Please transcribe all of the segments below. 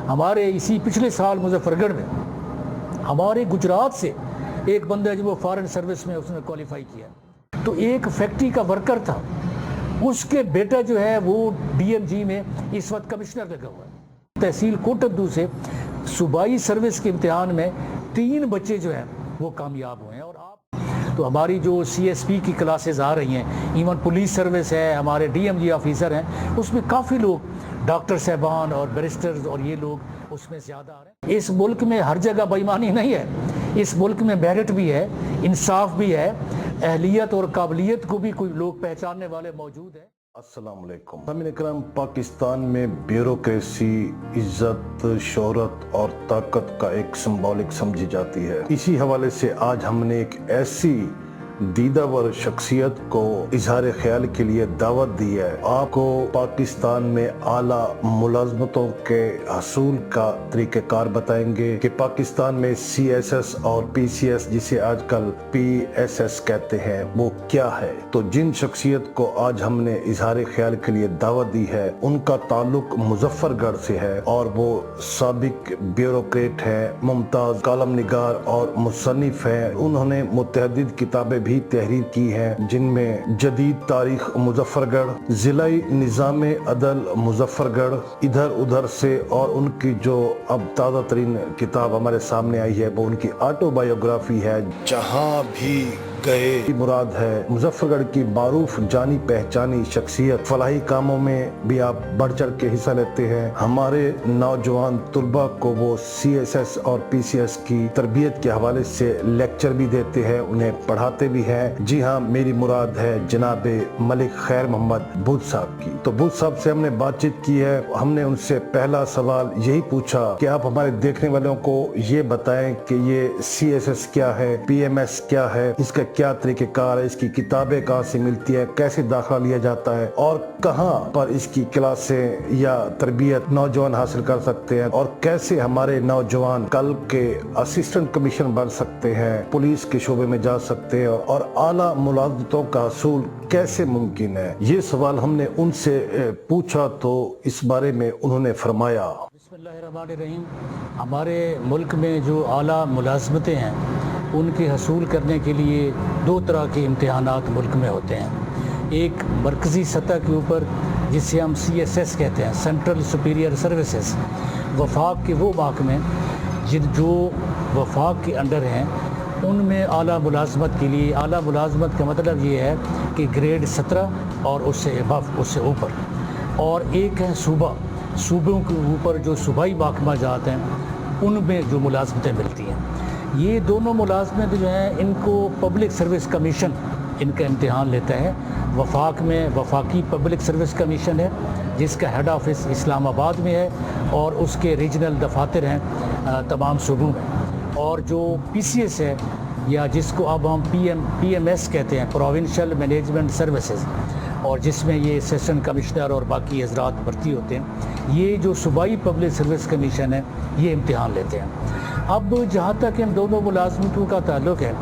ہمارے اسی پچھلے سال مظفر گڑھ میں ہمارے گجرات سے ایک بندہ جو وہ فارن سروس میں اس نے کوالیفائی کیا، تو ایک فیکٹری کا ورکر تھا، اس کے بیٹا جو ہے وہ ڈی ایم جی میں اس وقت کمشنر لگا ہوا ہے۔ تحصیل کوٹدو سے صوبائی سروس کے امتحان میں 3 بچے جو ہیں وہ کامیاب ہوئے ہیں۔ اور آپ تو ہماری جو سی ایس پی کی کلاسز آ رہی ہیں، ایون پولیس سروس ہے، ہمارے ڈی ایم جی آفیسر ہیں، اس میں کافی لوگ ڈاکٹر صاحبان اور بیرسٹرز اور یہ لوگ اس میں زیادہ آ رہے ہیں۔ اس ملک میں ہر جگہ بے ایمانی نہیں ہے، اس ملک میں میرٹ بھی ہے، انصاف بھی ہے، اہلیت اور قابلیت کو بھی کوئی لوگ پہچاننے والے موجود ہیں۔ السلام علیکم سامعین اکرام، پاکستان میں بیوروکریسی عزت، شہرت اور طاقت کا ایک سمبولک سمجھی جاتی ہے۔ اسی حوالے سے آج ہم نے ایک ایسی دیدہ شخصیت کو اظہار خیال کے لیے دعوت دی ہے۔ آپ کو پاکستان میں اعلیٰ ملازمتوں کے حصول کا طریقہ کار بتائیں گے کہ پاکستان میں سی ایس ایس اور پی سی ایس، جسے آج کل پی ایس ایس کہتے ہیں، وہ کیا ہے۔ تو جن شخصیت کو آج ہم نے اظہار خیال کے لیے دعوت دی ہے، ان کا تعلق مظفر گڑھ سے ہے اور وہ سابق بیوروکریٹ ہے، ممتاز کالم نگار اور مصنف ہے۔ انہوں نے متعدد کتابیں بھی تحریر کی ہیں، جن میں جدید تاریخ مظفر گڑھ، ضلعی نظام عدل مظفر گڑھ، ادھر ادھر سے، اور ان کی جو اب تازہ ترین کتاب ہمارے سامنے آئی ہے وہ ان کی آٹو بایوگرافی ہے، جہاں بھی گئے۔ مراد ہے مظفر گڑھ کی معروف جانی پہچانی شخصیت۔ فلاحی کاموں میں بھی آپ بڑھ چڑھ کے حصہ لیتے ہیں۔ ہمارے نوجوان طلباء کو وہ سی ایس ایس اور پی سی ایس کی تربیت کے حوالے سے لیکچر بھی دیتے ہیں، انہیں پڑھاتے بھی ہیں۔ جی ہاں، میری مراد ہے جناب ملک خیر محمد بدھ صاحب کی۔ تو بدھ صاحب سے ہم نے بات چیت کی ہے۔ ہم نے ان سے پہلا سوال یہی پوچھا کہ آپ ہمارے دیکھنے والوں کو یہ بتائیں کہ یہ سی ایس ایس کیا ہے، پی ایم ایس کیا ہے، اس کا کیا طریقہ کار ہے، اس کی کتابیں کہاں سے ملتی ہے، کیسے داخلہ لیا جاتا ہے، اور کہاں پر اس کی کلاسیں یا تربیت نوجوان حاصل کر سکتے ہیں، اور کیسے ہمارے نوجوان کل کے اسسٹنٹ کمیشن بن سکتے ہیں، پولیس کے شعبے میں جا سکتے ہیں، اور اعلیٰ ملازمتوں کا حصول کیسے ممکن ہے۔ یہ سوال ہم نے ان سے پوچھا تو اس بارے میں انہوں نے فرمایا۔ بسم اللہ الرحمن الرحیم۔ ہمارے ملک میں جو اعلیٰ ملازمتیں ہیں، ان کے حصول کرنے کے لیے 2 طرح کے امتحانات ملک میں ہوتے ہیں۔ ایک مرکزی سطح کے اوپر جسے ہم سی ایس ایس کہتے ہیں، سینٹرل سپیریئر سروسز، وفاق کے وہ محکمے جو وفاق کے انڈر ہیں، ان میں اعلیٰ ملازمت کے لیے، اعلیٰ ملازمت کا مطلب یہ ہے کہ گریڈ 17 اور اس سے ابو، اس سے اوپر، اور ایک ہے صوبوں کے اوپر جو صوبائی محکمہ جات ہیں، ان میں جو ملازمتیں ملتی ہیں۔ یہ دونوں ملازمت جو ہیں، ان کو پبلک سروس کمیشن ان کا امتحان لیتا ہے۔ وفاق میں وفاقی پبلک سروس کمیشن ہے، جس کا ہیڈ آفس اسلام آباد میں ہے، اور اس کے ریجنل دفاتر ہیں تمام صوبوں میں۔ اور جو پی سی ایس ہے، یا جس کو اب ہم پی ایم ایس کہتے ہیں، پروونشل مینجمنٹ سروسز، اور جس میں یہ اسسٹنٹ کمشنر اور باقی حضرات بھرتی ہوتے ہیں، یہ جو صوبائی پبلک سروس کمیشن ہے، یہ امتحان لیتے ہیں۔ اب جہاں تک ان دونوں ملازمتوں کا تعلق ہے،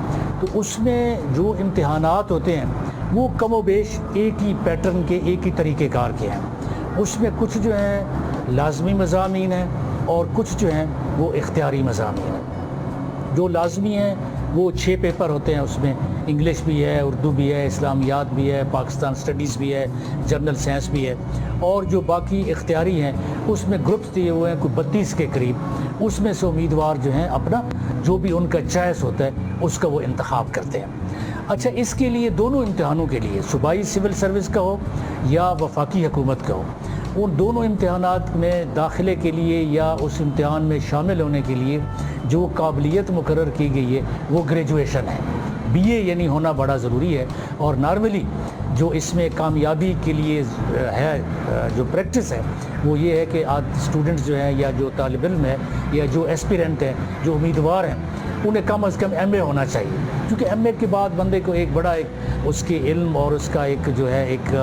تو اس میں جو امتحانات ہوتے ہیں وہ کم و بیش ایک ہی پیٹرن کے، ایک ہی طریقہ کار کے ہیں۔ اس میں کچھ جو ہیں لازمی مضامین ہیں، اور کچھ جو ہیں وہ اختیاری مضامین ہیں۔ جو لازمی ہیں وہ 6 پیپر ہوتے ہیں، اس میں انگلش بھی ہے، اردو بھی ہے، اسلامیات بھی ہے، پاکستان سٹڈیز بھی ہے، جنرل سائنس بھی ہے، اور جو باقی اختیاری ہیں اس میں گروپس دیے ہوئے ہیں کوئی 32 کے قریب۔ اس میں سے امیدوار جو ہیں اپنا جو بھی ان کا چوائس ہوتا ہے اس کا وہ انتخاب کرتے ہیں۔ اچھا، اس کے لیے دونوں امتحانوں کے لیے، صوبائی سول سروس کا ہو یا وفاقی حکومت کا ہو، ان دونوں امتحانات میں داخلے کے لیے یا اس امتحان میں شامل ہونے کے لیے جو قابلیت مقرر کی گئی ہے وہ گریجویشن ہے، بی اے یعنی ہونا بڑا ضروری ہے۔ اور نارملی جو اس میں کامیابی کے لیے ہے، جو پریکٹس ہے، وہ یہ ہے کہ اسٹوڈنٹس جو ہیں، یا جو طالب علم ہے، یا جو ایسپیرنٹ ہیں، جو امیدوار ہیں، انہیں کم از کم ایم اے ہونا چاہیے، کیونکہ ایم اے کے بعد بندے کو ایک بڑا اس کے علم اور اس کا ایک جو ہے ایک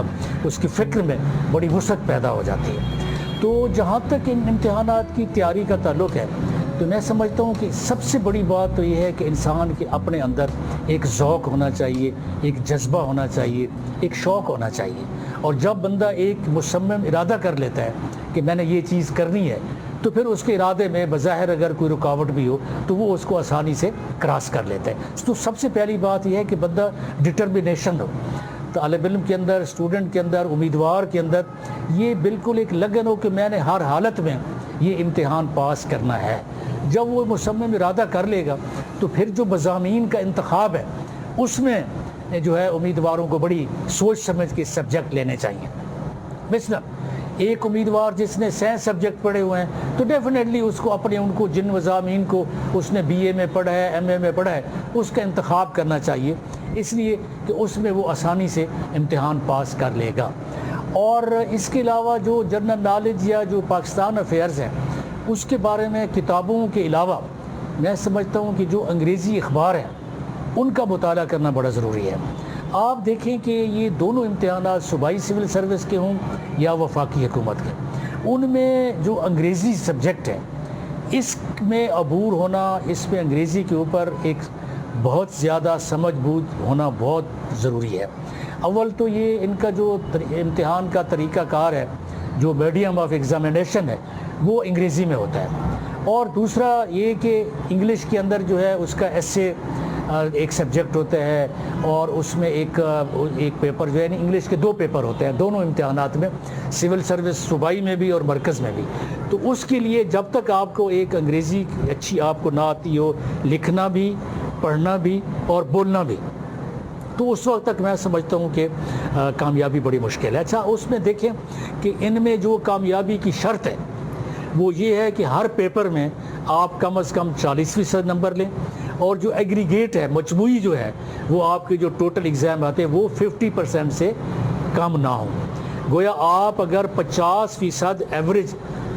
اس کی فکر میں بڑی وسعت پیدا ہو جاتی ہے۔ تو جہاں تک ان امتحانات کی تیاری کا تعلق ہے، تو میں سمجھتا ہوں کہ سب سے بڑی بات تو یہ ہے کہ انسان کے اپنے اندر ایک ذوق ہونا چاہیے، ایک جذبہ ہونا چاہیے، ایک شوق ہونا چاہیے۔ اور جب بندہ ایک مصمم ارادہ کر لیتا ہے کہ میں نے یہ چیز کرنی ہے، تو پھر اس کے ارادے میں بظاہر اگر کوئی رکاوٹ بھی ہو تو وہ اس کو آسانی سے کراس کر لیتا ہے۔ تو سب سے پہلی بات یہ ہے کہ بندہ ڈٹرمنیشن ہو، طالب علم کے اندر، اسٹوڈنٹ کے اندر، امیدوار کے اندر یہ بالکل ایک لگن ہو کہ میں نے ہر حالت میں یہ امتحان پاس کرنا ہے۔ جب وہ مصمم ارادہ کر لے گا تو پھر جو مضامین کا انتخاب ہے اس میں جو ہے امیدواروں کو بڑی سوچ سمجھ کے سبجیکٹ لینے چاہیے۔ مثلا ایک امیدوار جس نے سائنس سبجیکٹ پڑھے ہوئے ہیں تو ڈیفینیٹلی اس کو اپنے ان کو جن مضامین کو اس نے بی اے میں پڑھا ہے، ایم اے میں پڑھا ہے، اس کا انتخاب کرنا چاہیے، اس لیے کہ اس میں وہ آسانی سے امتحان پاس کر لے گا۔ اور اس کے علاوہ جو جنرل نالج یا جو پاکستان افیئرز ہیں اس کے بارے میں کتابوں کے علاوہ میں سمجھتا ہوں کہ جو انگریزی اخبار ہیں ان کا مطالعہ کرنا بڑا ضروری ہے۔ آپ دیکھیں کہ یہ دونوں امتحانات صوبائی سول سروس کے ہوں یا وفاقی حکومت کے، ان میں جو انگریزی سبجیکٹ ہے اس میں عبور ہونا، اس میں انگریزی کے اوپر ایک بہت زیادہ سمجھ بوجھ ہونا بہت ضروری ہے۔ اول تو یہ ان کا جو امتحان کا طریقہ کار ہے، جو میڈیم آف ایگزامینیشن ہے وہ انگریزی میں ہوتا ہے، اور دوسرا یہ کہ انگلش کے اندر جو ہے اس کا ایسے ایک سبجیکٹ ہوتا ہے، اور اس میں ایک پیپر جو ہے انگلش کے 2 پیپر ہوتے ہیں دونوں امتحانات میں، سول سروس صوبائی میں بھی اور مرکز میں بھی۔ تو اس کے لیے جب تک آپ کو ایک انگریزی اچھی آپ کو نہ آتی ہو، لکھنا بھی، پڑھنا بھی اور بولنا بھی، تو اس وقت تک میں سمجھتا ہوں کہ کامیابی بڑی مشکل ہے۔ اچھا، اس میں دیکھیں کہ ان میں جو کامیابی کی شرط ہے وہ یہ ہے کہ ہر پیپر میں آپ کم از کم 40% نمبر لیں، اور جو ایگریگیٹ ہے، مجموعی جو ہے، وہ آپ کے جو ٹوٹل ایگزام آتے ہیں وہ 50% سے کم نہ ہوں۔ گویا آپ اگر 50% ایوریج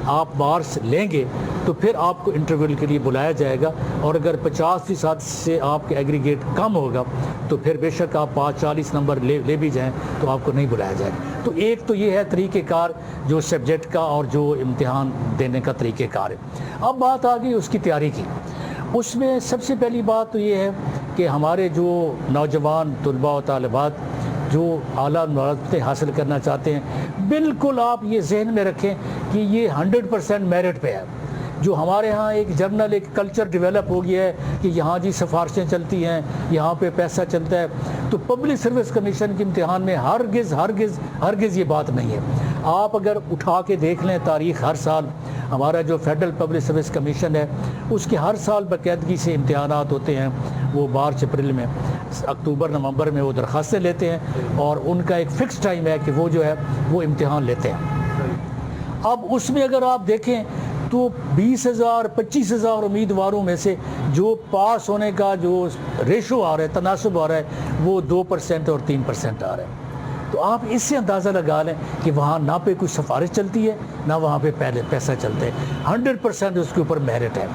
آپ مارکس لیں گے تو پھر آپ کو انٹرویو کے لیے بلایا جائے گا، اور اگر 50% سے آپ کے ایگریگیٹ کم ہوگا تو پھر بے شک آپ 40 نمبر لے بھی جائیں تو آپ کو نہیں بلایا جائے گا۔ تو ایک تو یہ ہے طریقہ کار جو سبجیکٹ کا اور جو امتحان دینے کا طریقہ کار ہے۔ اب بات آ گئی اس کی تیاری کی۔ اس میں سب سے پہلی بات تو یہ ہے کہ ہمارے جو نوجوان طلباء و طالبات جو اعلیٰ مہارتیں حاصل کرنا چاہتے ہیں، بالکل آپ یہ ذہن میں رکھیں کہ یہ 100% میرٹ پہ ہے۔ جو ہمارے ہاں ایک جرنل ایک کلچر ڈیولپ ہو گیا ہے کہ یہاں جی سفارشیں چلتی ہیں، یہاں پہ پیسہ چلتا ہے، تو پبلک سروس کمیشن کے امتحان میں ہرگز یہ بات نہیں ہے۔ آپ اگر اٹھا کے دیکھ لیں تاریخ، ہر سال ہمارا جو فیڈرل پبلک سروس کمیشن ہے اس کے ہر سال باقاعدگی سے امتحانات ہوتے ہیں، وہ مارچ اپریل میں، اکتوبر نومبر میں وہ درخواستیں لیتے ہیں، اور ان کا ایک فکس ٹائم ہے کہ وہ جو ہے وہ امتحان لیتے ہیں۔ اب اس میں اگر آپ دیکھیں تو 20,000 25,000 امیدواروں میں سے جو پاس ہونے کا جو ریشو آ رہا ہے، تناسب آ رہا ہے، وہ 2% اور 3% آ رہا ہے۔ تو آپ اس سے اندازہ لگا لیں کہ وہاں نہ پہ کوئی سفارش چلتی ہے نہ وہاں پہ پہلے پیسہ چلتا ہے، 100% اس کے اوپر میرٹ ہے۔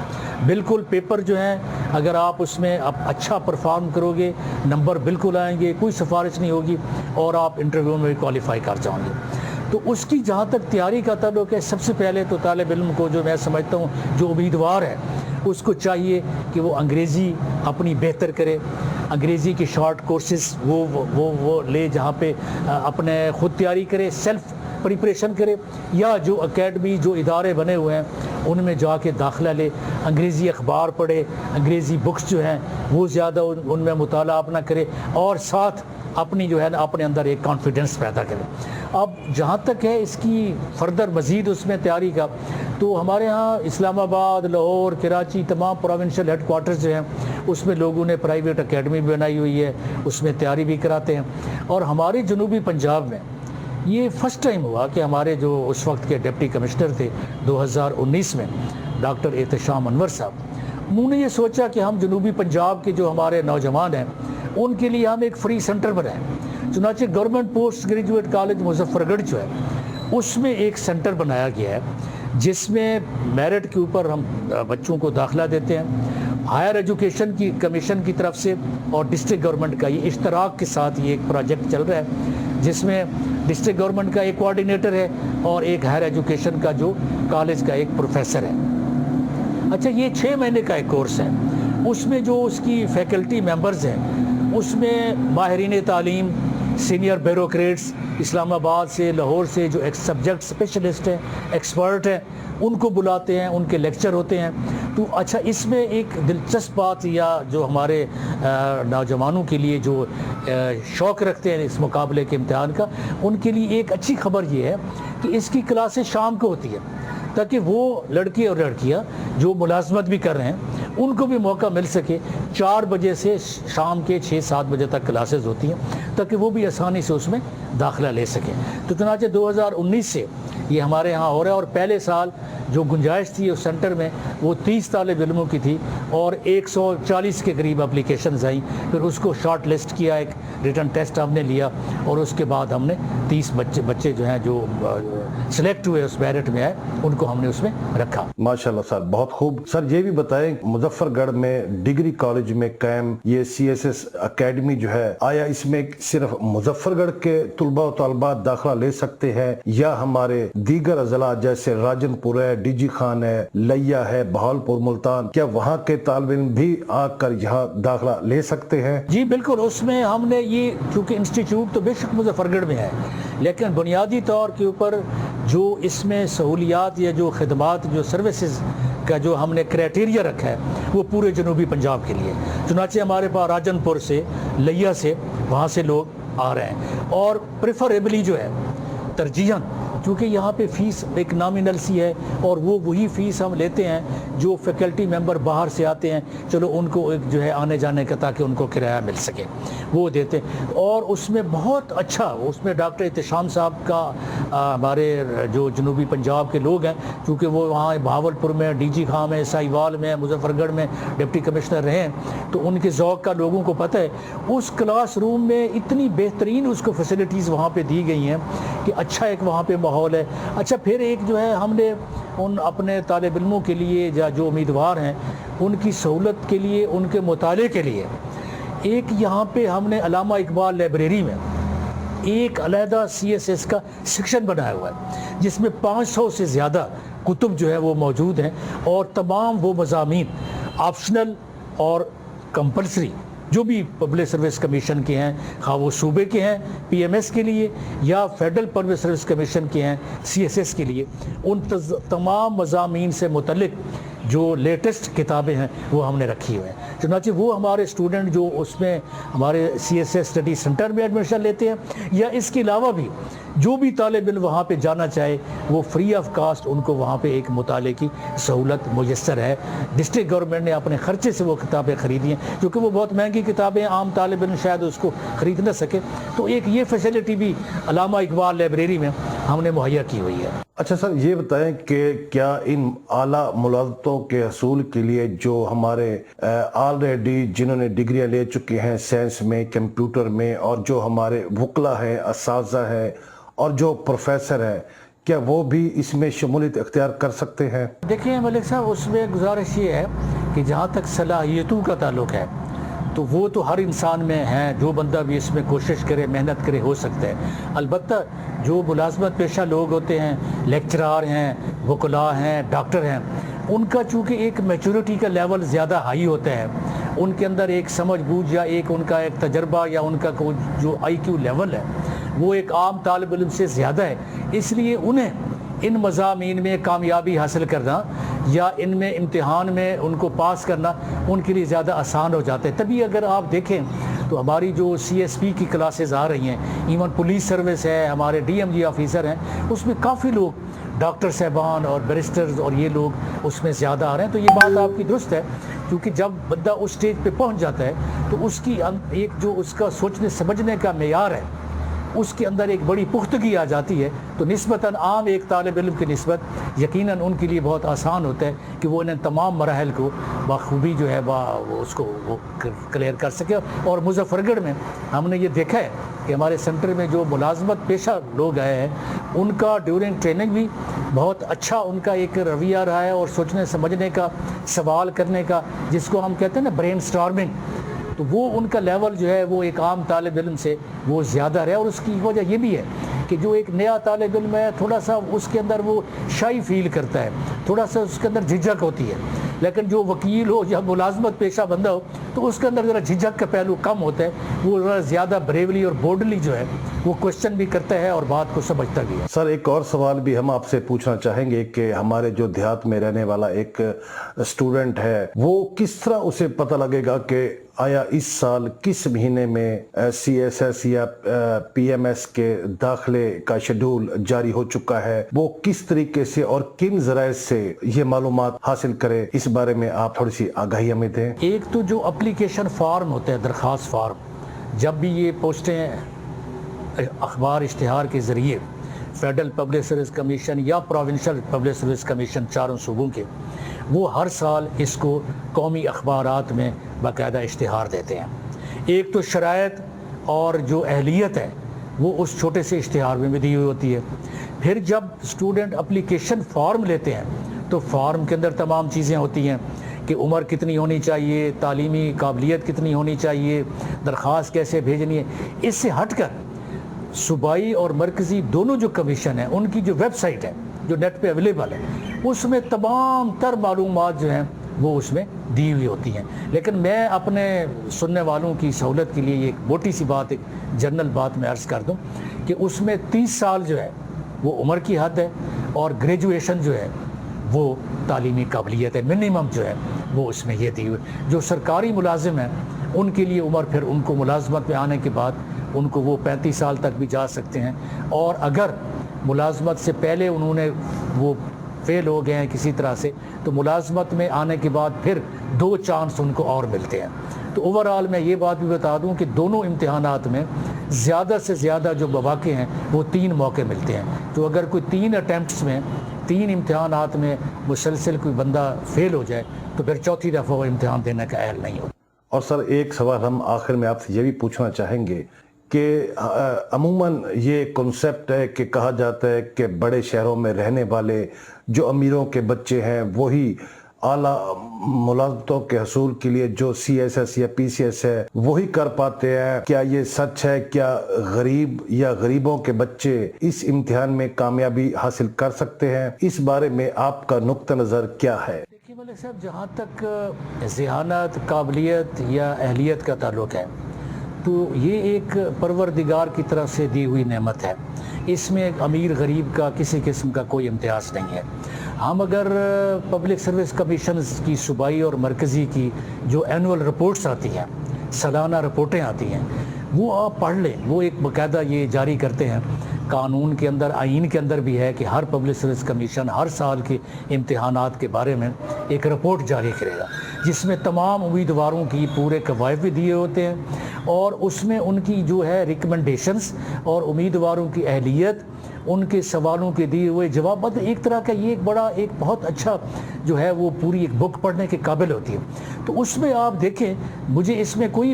بالکل پیپر جو ہیں اگر آپ اس میں اچھا پرفارم کرو گے، نمبر بالکل آئیں گے، کوئی سفارش نہیں ہوگی، اور آپ انٹرویو میں بھی کوالیفائی کر جاؤں گے۔ تو اس کی جہاں تک تیاری کا تعلق ہے، سب سے پہلے تو طالب علم کو جو میں سمجھتا ہوں جو امیدوار ہے اس کو چاہیے کہ وہ انگریزی اپنی بہتر کرے، انگریزی کے شارٹ کورسز وہ لے جہاں پہ اپنے خود تیاری کرے، سیلف پریپریشن کرے، یا جو اکیڈمی جو ادارے بنے ہوئے ہیں ان میں جا کے داخلہ لے، انگریزی اخبار پڑھے، انگریزی بکس جو ہیں وہ زیادہ ان میں مطالعہ اپنا کرے، اور ساتھ اپنی جو ہے نا اپنے اندر ایک کانفیڈنس پیدا کرے۔ اب جہاں تک ہے اس کی فردر مزید اس میں تیاری کا، تو ہمارے ہاں اسلام آباد، لاہور، کراچی، تمام پروونشل ہیڈ کوارٹرز جو ہیں اس میں لوگوں نے پرائیویٹ اکیڈمی بھی بنائی ہوئی ہے، اس میں تیاری بھی کراتے ہیں۔ اور ہمارے جنوبی پنجاب میں یہ فرسٹ ٹائم ہوا کہ ہمارے جو اس وقت کے ڈپٹی کمشنر تھے 2019 میں، ڈاکٹر احتشام انور صاحب، انہوں نے یہ سوچا کہ ہم جنوبی پنجاب کے جو ہمارے نوجوان ہیں ان کے لیے ہم ایک فری سینٹر بنائیں۔ چنانچہ government post graduate college Muzaffar گڑھ جو ہے اس میں ایک سینٹر بنایا گیا ہے جس میں میرٹ کے اوپر ہم بچوں کو داخلہ دیتے ہیں۔ ہائر ایجوکیشن کی کمیشن کی طرف سے اور ڈسٹرکٹ گورنمنٹ کا یہ اشتراک کے ساتھ یہ ایک پروجیکٹ چل رہا ہے، جس میں ڈسٹرکٹ گورنمنٹ کا ایک کوآرڈینیٹر ہے اور ایک ہائر ایجوکیشن کا جو کالج کا ایک پروفیسر ہے۔ اچھا، یہ 6 مہینے کا ایک کورس ہے۔ اس میں جو اس کی فیکلٹی ممبرز ہیں اس میں ماہرین تعلیم، سینئر بیوروکریٹس اسلام آباد سے, لاہور سے, جو سبجیکٹ اسپیشلسٹ ہیں, ایکسپرٹ ہیں, ان کو بلاتے ہیں, ان کے لیکچر ہوتے ہیں. تو اچھا, اس میں ایک دلچسپ بات, یا جو ہمارے نوجوانوں کے لیے جو شوق رکھتے ہیں اس مقابلے کے امتحان کا, ان کے لیے ایک اچھی خبر یہ ہے کہ اس کی کلاسیں شام کو ہوتی ہے, تاکہ وہ لڑکے اور لڑکیاں جو ملازمت بھی کر رہے ہیں ان کو بھی موقع مل سکے. 4 بجے سے شام کے 6-7 بجے تک کلاسز ہوتی ہیں, تاکہ وہ بھی آسانی سے اس میں داخلہ لے سکیں. تو چنانچہ 2019 سے یہ ہمارے ہاں ہو رہا ہے, اور پہلے سال جو گنجائش تھی اس سینٹر میں وہ 30 طالب علموں کی تھی, اور 140 کے قریب اپلیکیشنز آئیں. پھر اس کو شارٹ لسٹ کیا, ایک ریٹن ٹیسٹ ہم نے لیا, اور اس کے بعد ہم نے 30 بچے جو ہیں جو سلیکٹ ہوئے, اس میرٹ میں آئے, ان کو ہم نے اس میں رکھا. ماشاءاللہ سر, بہت خوب. سر یہ بھی بتائیں, مظفر گڑھ میں ڈگری کالج میں قائم یہ CSS اکیڈمی جو ہے, آیا اس میں صرف مظفر گڑھ کے طلباء و طالبات داخلہ لے سکتے ہیں, یا ہمارے دیگر اضلاع جیسے راجن پور ہے, ڈی جی خان ہے, لیا ہے, بہاولپور, ملتان, کیا وہاں کے طالب علم بھی آ کر یہاں داخلہ لے سکتے ہیں؟ جی بالکل. اس میں ہم نے یہ, چونکہ انسٹیٹیوٹ تو بے شک مظفر گڑھ میں ہے, لیکن بنیادی طور کے اوپر جو اس میں سہولیات یا جو خدمات, جو سروسز کا جو ہم نے کرائٹیریا رکھا ہے, وہ پورے جنوبی پنجاب کے لیے. چنانچہ ہمارے پاس راجن پور سے, لیا سے, وہاں سے لوگ آ رہے ہیں, اور پریفریبلی جو ہے ترجیحاً, کیونکہ یہاں پہ فیس ایک نامینل سی ہے, اور وہ وہی فیس ہم لیتے ہیں جو فیکلٹی ممبر باہر سے آتے ہیں, چلو ان کو ایک جو ہے آنے جانے کا, تاکہ ان کو کرایہ مل سکے, وہ دیتے ہیں. اور اس میں بہت اچھا, اس میں ڈاکٹر احتشام صاحب کا, ہمارے جو جنوبی پنجاب کے لوگ ہیں, چونکہ وہ وہاں بہاولپور میں, ڈی جی خان میں, ساہیوال میں, مظفر گڑھ میں ڈپٹی کمشنر رہے ہیں, تو ان کے ذوق کا لوگوں کو پتہ ہے. اس کلاس روم میں اتنی بہترین اس کو فیسلٹیز وہاں پہ دی گئی ہیں کہ اچھا ایک وہاں پہ ماحول ہے. اچھا, پھر ایک جو ہے ہم نے ان اپنے طالب علموں کے لیے, یا جو امیدوار ہیں ان کی سہولت کے لیے, ان کے مطالعے کے لیے, ایک یہاں پہ ہم نے علامہ اقبال لائبریری میں ایک علیحدہ CSS کا سیکشن بنایا ہوا ہے, جس میں 500 سے زیادہ کتب جو ہے وہ موجود ہیں, اور تمام وہ مضامین آپشنل اور کمپلسری جو بھی پبلک سروس کمیشن کے ہیں, خواہ وہ صوبے کے ہیں PMS کے لیے, یا فیڈرل پبلک سروس کمیشن کے ہیں CSS کے لیے, ان تمام مضامین سے متعلق جو لیٹسٹ کتابیں ہیں وہ ہم نے رکھی ہوئے ہیں. چنانچہ وہ ہمارے اسٹوڈنٹ جو اس میں ہمارے CSS اسٹڈی سینٹر میں ایڈمیشن لیتے ہیں, یا اس کے علاوہ بھی جو بھی طالب علم وہاں پہ جانا چاہے, وہ فری آف کاسٹ ان کو وہاں پہ ایک مطالعے کی سہولت میسر ہے. ڈسٹرکٹ گورنمنٹ نے اپنے خرچے سے وہ کتابیں خریدی ہیں, کیونکہ وہ بہت مہنگی کتابیں, عام طالب علم شاید اس کو خرید نہ سکے, تو ایک یہ فیسلٹی بھی علامہ اقبال لائبریری میں ہم نے مہیا کی ہوئی ہے. اچھا سر, یہ بتائیں کہ کیا ان اعلیٰ ملازمتوں کے حصول کے لیے جو ہمارے آلریڈی جنہوں نے ڈگریاں لے چکے ہیں سائنس میں, کمپیوٹر میں, اور جو ہمارے وکلاء ہیں, اساتذہ ہیں, اور جو پروفیسر ہیں, کیا وہ بھی اس میں شمولیت اختیار کر سکتے ہیں؟ دیکھیں ملک صاحب, اس میں گزارش یہ ہے کہ جہاں تک صلاحیتوں کا تعلق ہے تو وہ تو ہر انسان میں ہیں, جو بندہ بھی اس میں کوشش کرے, محنت کرے, ہو سکتا ہے. البتہ جو ملازمت پیشہ لوگ ہوتے ہیں, لیکچرار ہیں, وکلاء ہیں, ڈاکٹر ہیں, ان کا چونکہ ایک میچورٹی کا لیول زیادہ ہائی ہوتا ہے, ان کے اندر ایک سمجھ بوجھ یا ایک ان کا ایک تجربہ یا ان کا جو IQ لیول ہے وہ ایک عام طالب علم سے زیادہ ہے. اس لیے انہیں ان مضامین میں کامیابی حاصل کرنا یا ان میں امتحان میں ان کو پاس کرنا ان کے لیے زیادہ آسان ہو جاتا ہے. تبھی اگر آپ دیکھیں تو ہماری جو CSP کی کلاسز آ رہی ہیں, ایون پولیس سروس ہے, ہمارے DMG آفیسر ہیں, اس میں کافی لوگ ڈاکٹر صاحبان اور بیرسٹرز اور یہ لوگ اس میں زیادہ آ رہے ہیں. تو یہ بات آپ کی درست ہے, کیونکہ جب بندہ اس سٹیج پہ پہنچ جاتا ہے تو اس کی ایک جو اس کا سوچنے سمجھنے کا معیار ہے اس کے اندر ایک بڑی پختگی آ جاتی ہے, تو نسبتاً عام ایک طالب علم کی نسبت یقیناً ان کے لیے بہت آسان ہوتا ہے کہ وہ انہیں تمام مراحل کو بخوبی جو ہے اس کو وہ کلیئر کر سکے. اور مظفر گڑھ میں ہم نے یہ دیکھا ہے کہ ہمارے سینٹر میں جو ملازمت پیشہ لوگ آئے ہیں ان کا ڈیورنگ ٹریننگ بھی بہت اچھا ان کا ایک رویہ رہا ہے, اور سوچنے سمجھنے کا, سوال کرنے کا, جس کو ہم کہتے ہیں نا برین سٹارمنگ, تو وہ ان کا لیول جو ہے وہ ایک عام طالب علم سے وہ زیادہ رہا. اور اس کی وجہ یہ بھی ہے کہ جو ایک نیا طالب علم ہے تھوڑا سا اس کے اندر وہ شائی فیل کرتا ہے, تھوڑا سا اس کے اندر جھجک ہوتی ہے, لیکن جو وکیل ہو یا ملازمت پیشہ بندہ ہو تو اس کے اندر ذرا جھجک کا پہلو کم ہوتا ہے، وہ ذرا زیادہ بریولی اور بورڈلی جو ہے وہ کوشچن بھی کرتا ہے اور بات کو سمجھتا بھی ہے۔ سر ایک اور سوال بھی ہم آپ سے پوچھنا چاہیں گے کہ ہمارے جو دیہات میں رہنے والا ایک اسٹوڈنٹ ہے وہ کس طرح اسے پتہ لگے گا کہ آیا اس سال کس مہینے میں سی ایس ایس یا پی ایم ایس کے داخلے کا شیڈول جاری ہو چکا ہے، وہ کس طریقے سے اور کن ذرائع سے یہ معلومات حاصل کرے، اس بارے میں آپ تھوڑی سی آگاہی ہمیں دیں۔ ایک تو جو اپلیکیشن فارم ہوتا ہے، درخواست فارم، جب بھی یہ پوسٹیں اخبار اشتہار کے ذریعے فیڈرل پبلک سروس کمیشن یا پروونشل پبلک سروس کمیشن چاروں صوبوں کے، وہ ہر سال اس کو قومی اخبارات میں باقاعدہ اشتہار دیتے ہیں۔ ایک تو شرائط اور جو اہلیت ہے وہ اس چھوٹے سے اشتہار میں بھی دی ہوئی ہوتی ہے۔ پھر جب اسٹوڈنٹ اپلیکیشن فارم لیتے ہیں تو فارم کے اندر تمام چیزیں ہوتی ہیں کہ عمر کتنی ہونی چاہیے، تعلیمی قابلیت کتنی ہونی چاہیے، درخواست کیسے بھیجنی ہے۔ اس سے ہٹ کر صوبائی اور مرکزی دونوں جو کمیشن ہیں ان کی جو ویب سائٹ ہے جو نیٹ پہ اویلیبل ہے، اس میں تمام تر معلومات جو ہیں وہ اس میں دی ہوئی ہوتی ہیں۔ لیکن میں اپنے سننے والوں کی سہولت کے لیے ایک موٹی سی بات، ایک جنرل بات میں عرض کر دوں کہ اس میں 30 سال جو ہے وہ عمر کی حد ہے اور گریجویشن جو ہے وہ تعلیمی قابلیت ہے، منیمم جو ہے وہ اس میں یہ دی ہوئی۔ جو سرکاری ملازم ہیں ان کے لیے عمر پھر ان کو ملازمت میں آنے کے بعد ان کو وہ 35 سال تک بھی جا سکتے ہیں، اور اگر ملازمت سے پہلے انہوں نے وہ فیل ہو گئے ہیں کسی طرح سے تو ملازمت میں آنے کے بعد پھر 2 چانس ان کو اور ملتے ہیں۔ تو اوورآل میں یہ بات بھی بتا دوں کہ دونوں امتحانات میں زیادہ سے زیادہ جو مواقع ہیں وہ 3 موقع ملتے ہیں۔ تو اگر کوئی 3 اٹیمپٹس میں 3 امتحانات میں مسلسل کوئی بندہ فیل ہو جائے تو پھر چوتھی دفعہ وہ امتحان دینے کا اہل نہیں ہوتا۔ اور سر ایک سوال ہم آخر میں آپ سے یہ بھی پوچھنا چاہیں گے کہ عموماً یہ کنسیپٹ ہے کہ کہا جاتا ہے کہ بڑے شہروں میں رہنے والے جو امیروں کے بچے ہیں وہی اعلیٰ ملازمتوں کے حصول کے لیے جو سی ایس ایس یا پی سی ایس ہے وہی کر پاتے ہیں۔ کیا یہ سچ ہے؟ کیا غریب یا غریبوں کے بچے اس امتحان میں کامیابی حاصل کر سکتے ہیں؟ اس بارے میں آپ کا نقطہ نظر کیا ہے؟ دیکھیے ملک صاحب، جہاں تک ذہانت، قابلیت یا اہلیت کا تعلق ہے تو یہ ایک پروردگار کی طرف سے دی ہوئی نعمت ہے۔ اس میں امیر غریب کا کسی قسم کا کوئی امتیاز نہیں ہے۔ ہم اگر پبلک سروس کمیشنز کی صوبائی اور مرکزی کی جو اینول رپورٹس آتی ہیں، سالانہ رپورٹیں آتی ہیں، وہ آپ پڑھ لیں، وہ ایک باقاعدہ یہ جاری کرتے ہیں، قانون کے اندر، آئین کے اندر بھی ہے کہ ہر پبلک سروس کمیشن ہر سال کے امتحانات کے بارے میں ایک رپورٹ جاری کرے گا جس میں تمام امیدواروں کی پورے قواعد بھی دیے ہوتے ہیں اور اس میں ان کی جو ہے ریکمنڈیشنز اور امیدواروں کی اہلیت، ان کے سوالوں کے دیے ہوئے جواب، ایک طرح کا یہ ایک بہت اچھا جو ہے وہ پوری ایک بک پڑھنے کے قابل ہوتی ہے۔ تو اس میں آپ دیکھیں، مجھے اس میں کوئی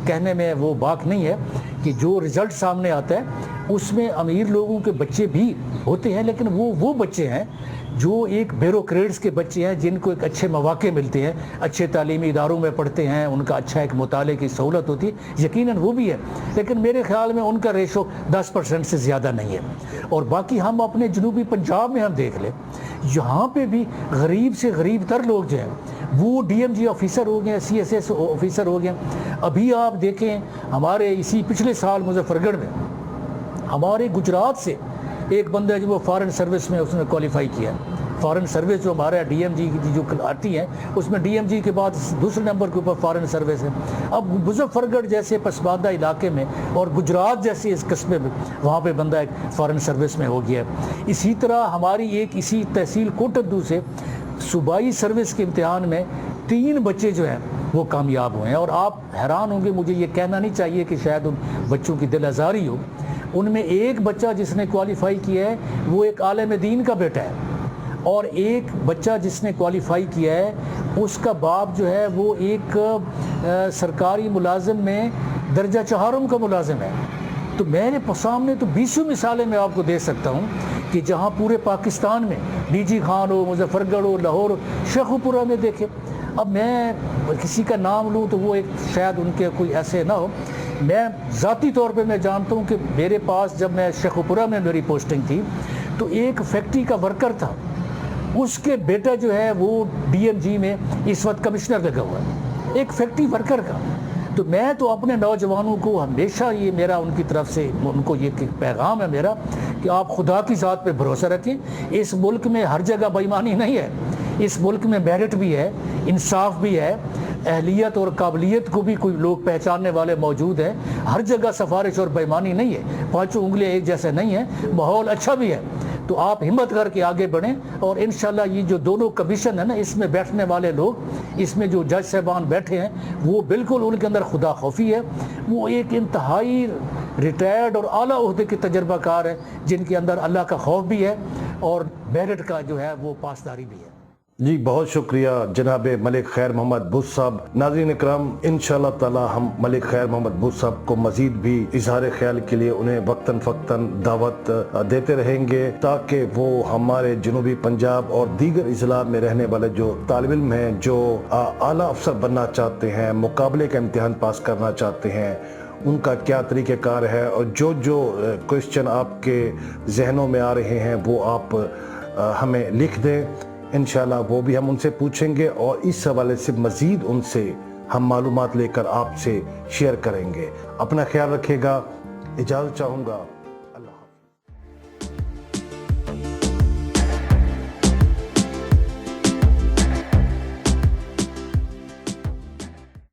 کہنے میں وہ بات نہیں ہے کہ جو رزلٹ سامنے آتا ہے اس میں امیر لوگوں کے بچے بھی ہوتے ہیں، لیکن وہ بچے ہیں جو ایک بیوروکریٹس کے بچے ہیں جن کو ایک اچھے مواقع ملتے ہیں، اچھے تعلیمی اداروں میں پڑھتے ہیں، ان کا اچھا ایک مطالعے کی سہولت ہوتی ہے، یقیناً وہ بھی ہے، لیکن میرے خیال میں ان کا ریشو 10% سے زیادہ نہیں ہے۔ اور باقی ہم اپنے جنوبی پنجاب میں ہم دیکھ لیں، یہاں پہ بھی غریب سے غریب تر لوگ جو ہیں وہ ڈی ایم جی آفیسر ہو گئے، سی ایس ایس آفیسر ہو گئے۔ ابھی آپ دیکھیں ہمارے اسی پچھلے سال مظفر گڑھ میں ہمارے گجرات سے ایک بندہ ہے جو وہ فارن سروس میں اس نے کوالیفائی کیا ہے۔ فارن سروس جو ہمارا ڈی ایم جی کی جو آتی ہے اس میں ڈی ایم جی کے بعد دوسرے نمبر کے اوپر فارن سروس ہے۔ اب مظفر گڑھ جیسے پسماندہ علاقے میں اور گجرات جیسے اس قصبے میں وہاں پہ بندہ ایک فارن سروس میں ہو گیا ہے۔ اسی طرح ہماری ایک اسی تحصیل کوٹدو سے صوبائی سروس کے امتحان میں 3 بچے جو ہیں وہ کامیاب ہوئے ہیں، اور آپ حیران ہوں گے، مجھے یہ کہنا نہیں چاہیے کہ شاید ان بچوں کی دل آزاری ہو، ان میں ایک بچہ جس نے کوالیفائی کیا ہے وہ ایک عالم دین کا بیٹا ہے، اور ایک بچہ جس نے کوالیفائی کیا ہے اس کا باپ جو ہے وہ ایک سرکاری ملازم میں درجہ 4 کا ملازم ہے۔ تو میرے سامنے تو 20 مثالیں میں آپ کو دے سکتا ہوں کہ جہاں پورے پاکستان میں ڈی جی خان ہو، مظفر گڑھ ہو، لاہور ہو، شیخو پورہ میں دیکھیں۔ اب میں کسی کا نام لوں تو وہ ایک شاید ان کے کوئی ایسے نہ ہو، میں ذاتی طور پہ میں جانتا ہوں کہ میرے پاس جب میں شیخو پورہ میں میری پوسٹنگ تھی تو ایک فیکٹری کا ورکر تھا، اس کے بیٹا جو ہے وہ ڈی ایم جی میں اس وقت کمشنر لگا ہوا ہے، ایک فیکٹری ورکر کا. تو میں تو اپنے نوجوانوں کو ہمیشہ یہ میرا ان کی طرف سے ان کو یہ پیغام ہے میرا کہ آپ خدا کی ذات پہ بھروسہ رکھیں. اس ملک میں ہر جگہ بے ایمانی نہیں ہے. اس ملک میں میرٹ بھی ہے, انصاف بھی ہے, اہلیت اور قابلیت کو بھی کوئی لوگ پہچاننے والے موجود ہیں. ہر جگہ سفارش اور بے ایمانی نہیں ہے, پانچوں انگلیاں ایک جیسے نہیں ہیں, ماحول اچھا بھی ہے. تو آپ ہمت کر کے آگے بڑھیں, اور انشاءاللہ یہ جو دونوں کمیشن ہے نا, اس میں بیٹھنے والے لوگ, اس میں جو جج صاحبان بیٹھے ہیں, وہ بالکل ان کے اندر خدا خوفی ہے. وہ ایک انتہائی ریٹائرڈ اور اعلیٰ عہدے کے تجربہ کار ہیں, جن کے اندر اللہ کا خوف بھی ہے اور میرٹ کا جو ہے وہ پاسداری بھی ہے. جی بہت شکریہ جناب ملک خیر محمد بت صاحب. ناظرین اکرام, انشاءاللہ تعالی ہم ملک خیر محمد بت صاحب کو مزید بھی اظہار خیال کے لیے انہیں وقتاً فوقتاً دعوت دیتے رہیں گے, تاکہ وہ ہمارے جنوبی پنجاب اور دیگر اضلاع میں رہنے والے جو طالب علم ہیں, جو اعلیٰ افسر بننا چاہتے ہیں, مقابلے کا امتحان پاس کرنا چاہتے ہیں, ان کا کیا طریقہ کار ہے, اور جو کوئسچن آپ کے ذہنوں میں آ رہے ہیں وہ آپ ہمیں لکھ دیں. انشاءاللہ وہ بھی ہم ان سے پوچھیں گے, اور اس حوالے سے مزید ان سے ہم معلومات لے کر آپ سے شیئر کریں گے. اپنا خیال رکھے گا, اجازت چاہوں گا.